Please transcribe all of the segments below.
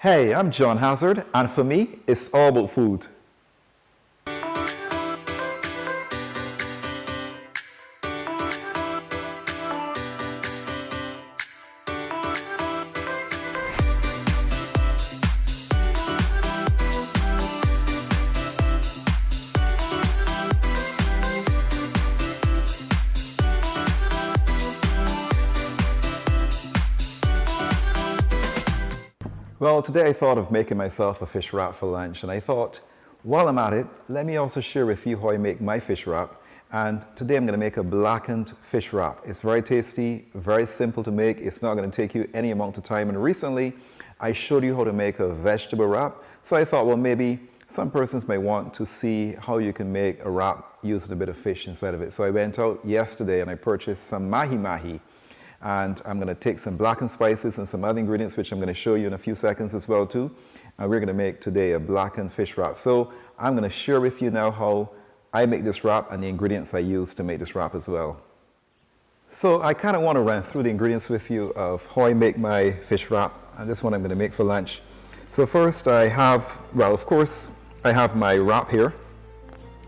Hey, I'm John Hazard, and for me, it's all about food. Well, today I thought of making myself a fish wrap for lunch, and I thought, while I'm at it, let me also share with you how I make my fish wrap. And today I'm going to make a blackened fish wrap. It's very tasty, very simple to make. It's not going to take you any amount of time. And recently, I showed you how to make a vegetable wrap. So I thought, well, maybe some persons may want to see how you can make a wrap using a bit of fish inside of it. So I went out yesterday and I purchased some mahi-mahi. And I'm going to take some blackened spices and some other ingredients, which I'm going to show you in a few seconds as well too. And we're going to make today a blackened fish wrap. So I'm going to share with you now how I make this wrap and the ingredients I use to make this wrap as well. So I kind of want to run through the ingredients with you of how I make my fish wrap. And this one I'm going to make for lunch. So first I have, well, of course, I have my wrap here.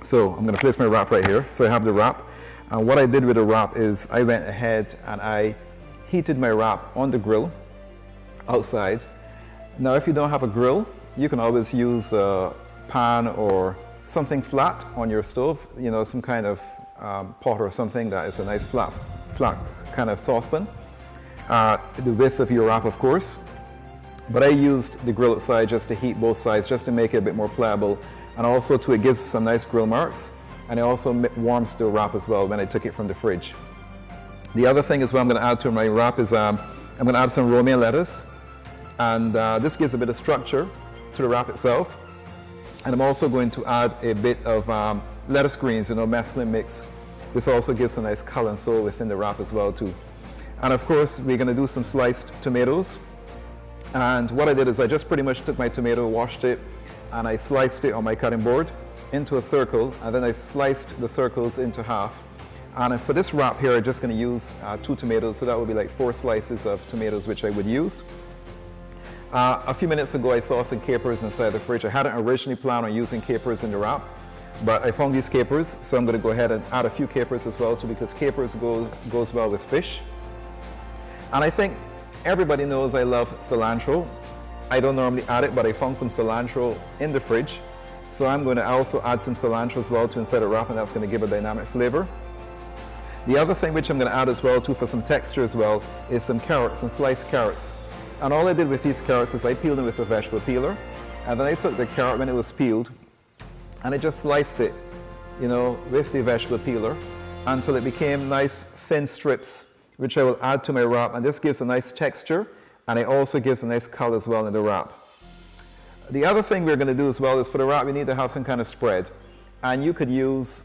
So I'm going to place my wrap right here. So I have the wrap. And what I did with the wrap is I went ahead and I heated my wrap on the grill outside. Now if you don't have a grill, you can always use a pan or something flat on your stove, you know, some kind of pot or something that is a nice flat kind of saucepan. The width of your wrap, of course. But I used the grill outside just to heat both sides, just to make it a bit more pliable, and also it gives some nice grill marks. And it also warms the wrap as well when I took it from the fridge. The other thing as well I'm going to add to my wrap is I'm going to add some romaine lettuce. And this gives a bit of structure to the wrap itself. And I'm also going to add a bit of lettuce greens, mesclun mix. This also gives a nice color and soul within the wrap as well too. And of course, we're going to do some sliced tomatoes. And what I did is I just pretty much took my tomato, washed it, and I sliced it on my cutting board into a circle, and then I sliced the circles into half. And for this wrap here, I'm just going to use 2 tomatoes, so that would be like 4 slices of tomatoes, which I would use. A few minutes ago, I saw some capers inside the fridge. I hadn't originally planned on using capers in the wrap, but I found these capers, so I'm going to go ahead and add a few capers as well too, because capers goes well with fish. And I think everybody knows I love cilantro. I don't normally add it, but I found some cilantro in the fridge. So I'm going to also add some cilantro as well to inside the wrap, and that's going to give a dynamic flavor. The other thing which I'm going to add as well too for some texture as well is some carrots, some sliced carrots. And all I did with these carrots is I peeled them with a vegetable peeler, and then I took the carrot when it was peeled and I just sliced it, with the vegetable peeler until it became nice thin strips, which I will add to my wrap, and this gives a nice texture, and it also gives a nice color as well in the wrap. The other thing we're going to do as well is for the wrap, we need to have some kind of spread. And you could use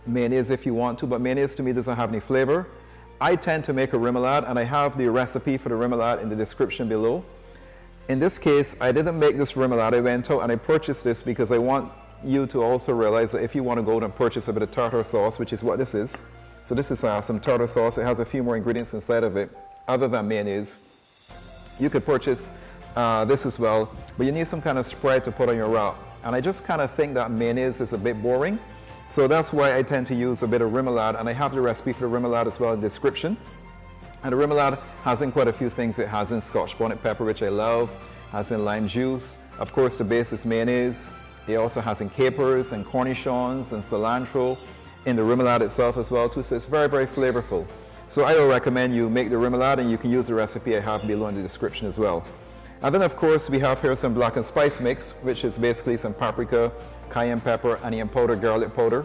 mayonnaise if you want to, but mayonnaise to me doesn't have any flavor. I tend to make a remoulade, and I have the recipe for the remoulade in the description below. In this case, I didn't make this remoulade. I went out and I purchased this because I want you to also realize that if you want to go out and purchase a bit of tartar sauce, which is what this is. So this is some tartar sauce. It has a few more ingredients inside of it other than mayonnaise. You could purchase this as well, but you need some kind of spread to put on your wrap. And I just kind of think that mayonnaise is a bit boring, so that's why I tend to use a bit of remoulade, and I have the recipe for the remoulade as well in the description. And the remoulade has in quite a few things. It has in Scotch bonnet pepper, which I love, has in lime juice, of course the base is mayonnaise. It also has in capers and cornichons and cilantro in the remoulade itself as well too, so it's very, very flavorful. So I will recommend you make the remoulade, and you can use the recipe I have below in the description as well. And then of course we have here some blackened spice mix, which is basically some paprika, cayenne pepper, onion powder, garlic powder.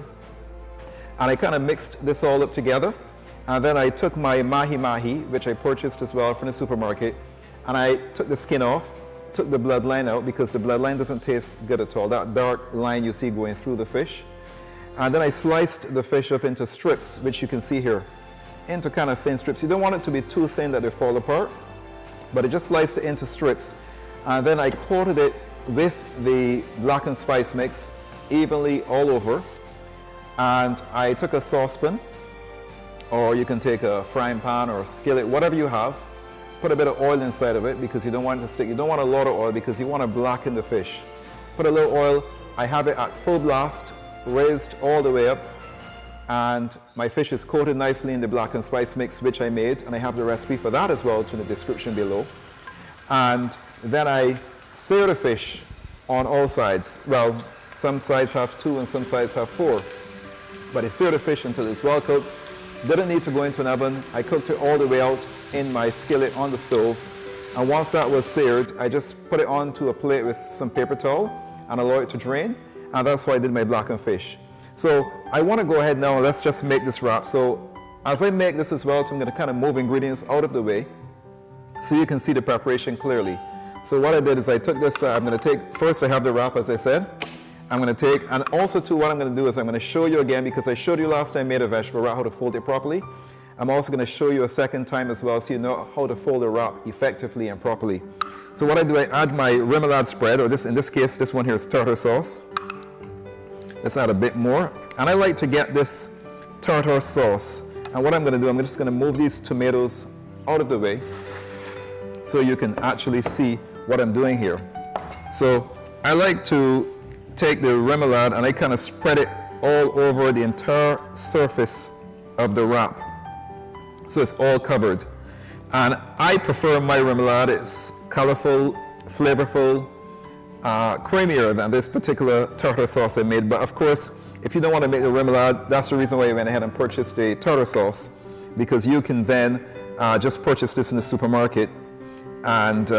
And I kind of mixed this all up together. And then I took my mahi-mahi, which I purchased as well from the supermarket, and I took the skin off, took the bloodline out, because the bloodline doesn't taste good at all, that dark line you see going through the fish. And then I sliced the fish up into strips, which you can see here, into kind of thin strips. You don't want it to be too thin that they fall apart, but I just sliced it into strips, and then I coated it with the blackened spice mix evenly all over. And I took a saucepan, or you can take a frying pan or a skillet, whatever you have, Put a bit of oil inside of it because you don't want it to stick. You don't want a lot of oil because you want to blacken the fish. Put a little oil. I have it at full blast, raised all the way up, and my fish is coated nicely in the blackened spice mix which I made, and I have the recipe for that as well in the description below. And then I sear the fish on all sides. Well, some sides have 2 and some sides have 4. But I sear the fish until it's well cooked. Didn't need to go into an oven. I cooked it all the way out in my skillet on the stove. And once that was seared, I just put it onto a plate with some paper towel and allow it to drain. And that's how I did my blackened fish. So I want to go ahead now and let's just make this wrap. So as I make this as well, so I'm going to kind of move ingredients out of the way so you can see the preparation clearly. So what I did is I took this, I'm going to take, first I have the wrap as I said. I'm going to take, and also too what I'm going to do is I'm going to show you again, because I showed you last time I made a vegetable wrap how to fold it properly. I'm also going to show you a second time as well so you know how to fold a wrap effectively and properly. So what I do, I add my remoulade spread, or this, in this case, this one here is tartar sauce. Let's add a bit more. And I like to get this tartar sauce. And what I'm going to do, I'm just going to move these tomatoes out of the way so you can actually see what I'm doing here. So I like to take the remoulade and I kind of spread it all over the entire surface of the wrap. So it's all covered. And I prefer my remoulade. It's colorful, flavorful, creamier than this particular tartar sauce I made. But of course, if you don't want to make the remoulade, that's the reason why I went ahead and purchased the tartar sauce, because you can then just purchase this in the supermarket and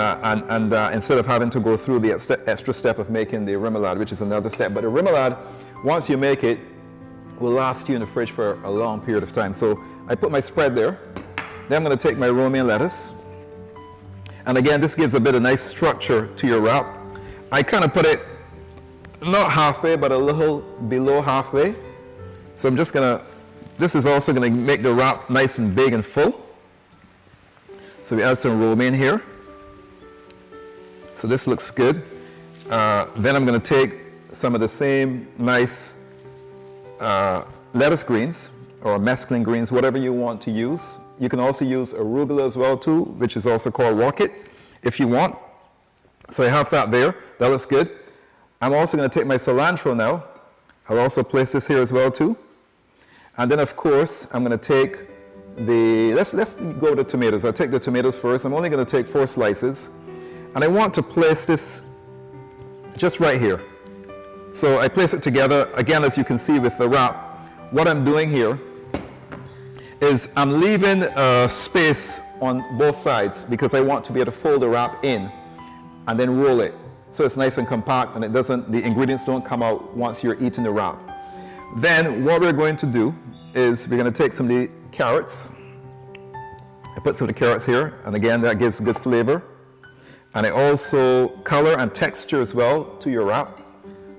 instead of having to go through the extra step of making the remoulade, which is another step. But the remoulade, once you make it, will last you in the fridge for a long period of time. So I put my spread there. Then I'm going to take my romaine lettuce. And again, this gives a bit of nice structure to your wrap. I kind of put it not halfway, but a little below halfway. So I'm just going to, this is also going to make the wrap nice and big and full. So we add some romaine here. So this looks good. Then I'm going to take some of the same nice lettuce greens or mesclun greens, whatever you want to use. You can also use arugula as well too, which is also called rocket if you want. So I have that there. That looks good. I'm also going to take my cilantro now. I'll also place this here as well too. And then of course I'm going to take the, let's go to tomatoes. I'll take the tomatoes first. I'm only going to take 4 slices. And I want to place this just right here. So I place it together, again, as you can see with the wrap. What I'm doing here is I'm leaving space on both sides because I want to be able to fold the wrap in and then roll it. So it's nice and compact and it doesn't, the ingredients don't come out once you're eating the wrap. Then what we're going to do is we're going to take some of the carrots. I put some of the carrots here, and again, that gives good flavor. And it also color and texture as well to your wrap.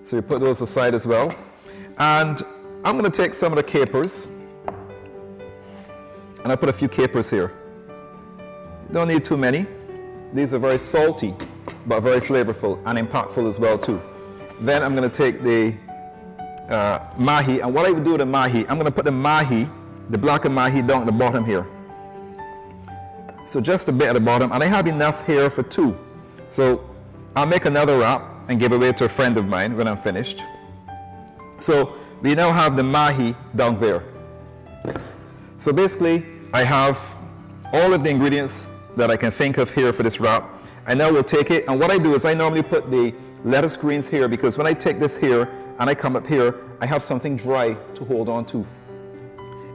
So you put those aside as well. And I'm going to take some of the capers. And I put a few capers here. You don't need too many. These are very salty, but very flavorful and impactful as well too. Then I'm going to take the mahi, and what I would do with the mahi, I'm going to put the mahi, the blackened mahi, down at the bottom here. So just a bit at the bottom, and I have enough here for 2. So I'll make another wrap and give away to a friend of mine when I'm finished. So we now have the mahi down there. So basically, I have all of the ingredients that I can think of here for this wrap. I now will take it, and what I do is I normally put the lettuce greens here, because when I take this here and I come up here, I have something dry to hold on to.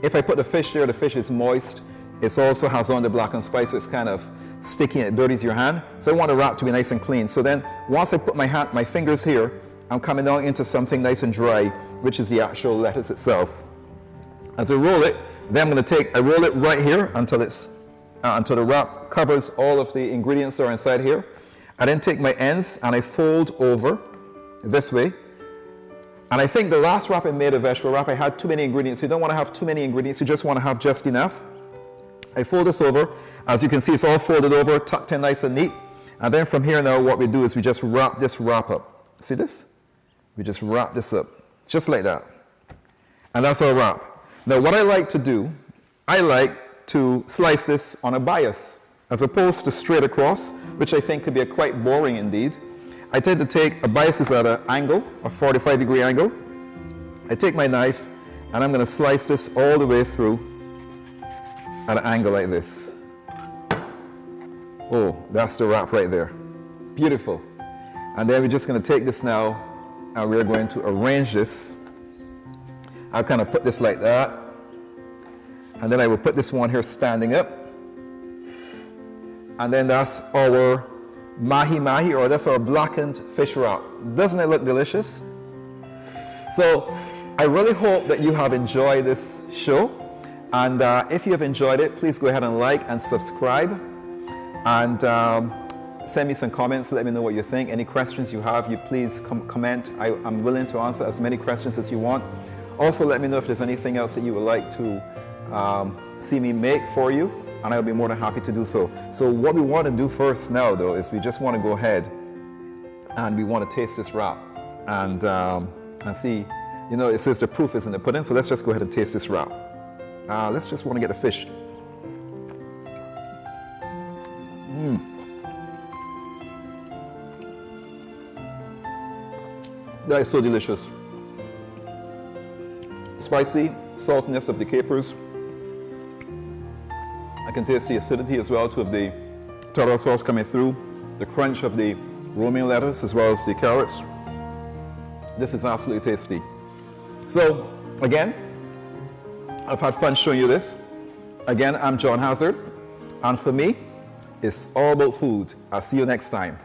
If I put the fish there, the fish is moist. It also has on the blackened spice, so it's kind of sticky and it dirties your hand. So I want the wrap to be nice and clean. So then once I put my fingers here, I'm coming down into something nice and dry, which is the actual lettuce itself. As I roll it, then I'm going to I roll it right here until until the wrap covers all of the ingredients that are inside here. I then take my ends and I fold over this way. And I think the last wrap I made, a vegetable wrap, I had too many ingredients. You don't want to have too many ingredients, you just want to have just enough. I fold this over. As you can see, it's all folded over, tucked in nice and neat. And then from here now, what we do is we just wrap this wrap up. See this? We just wrap this up, just like that. And that's our wrap. Now what I like to do, I like to slice this on a bias as opposed to straight across, which I think could be quite boring indeed. I tend to take a bias is at an angle, a 45-degree angle. I take my knife and I'm going to slice this all the way through at an angle like this. Oh, that's the wrap right there. Beautiful. And then we're just going to take this now and we're going to arrange this. I'll kind of put this like that. And then I will put this one here standing up. And then that's our mahi-mahi, or that's our blackened fish wrap. Doesn't it look delicious? So I really hope that you have enjoyed this show. And if you have enjoyed it, please go ahead and like and subscribe. And send me some comments, let me know what you think. Any questions you have, you please comment. I'm willing to answer as many questions as you want. Also, let me know if there's anything else that you would like to see me make for you, and I'll be more than happy to do so. So what we want to do first now, though, is we just want to go ahead and we want to taste this wrap and see, you know, it says the proof is in the pudding, so let's just go ahead and taste this wrap. Let's just want to get the fish. That is so delicious. Spicy, saltiness of the capers. I can taste the acidity as well too of the tartar sauce coming through, the crunch of the romaine lettuce as well as the carrots. This is absolutely tasty. So again, I've had fun showing you this. Again, I'm John Hazard, and for me, it's all about food. I'll see you next time.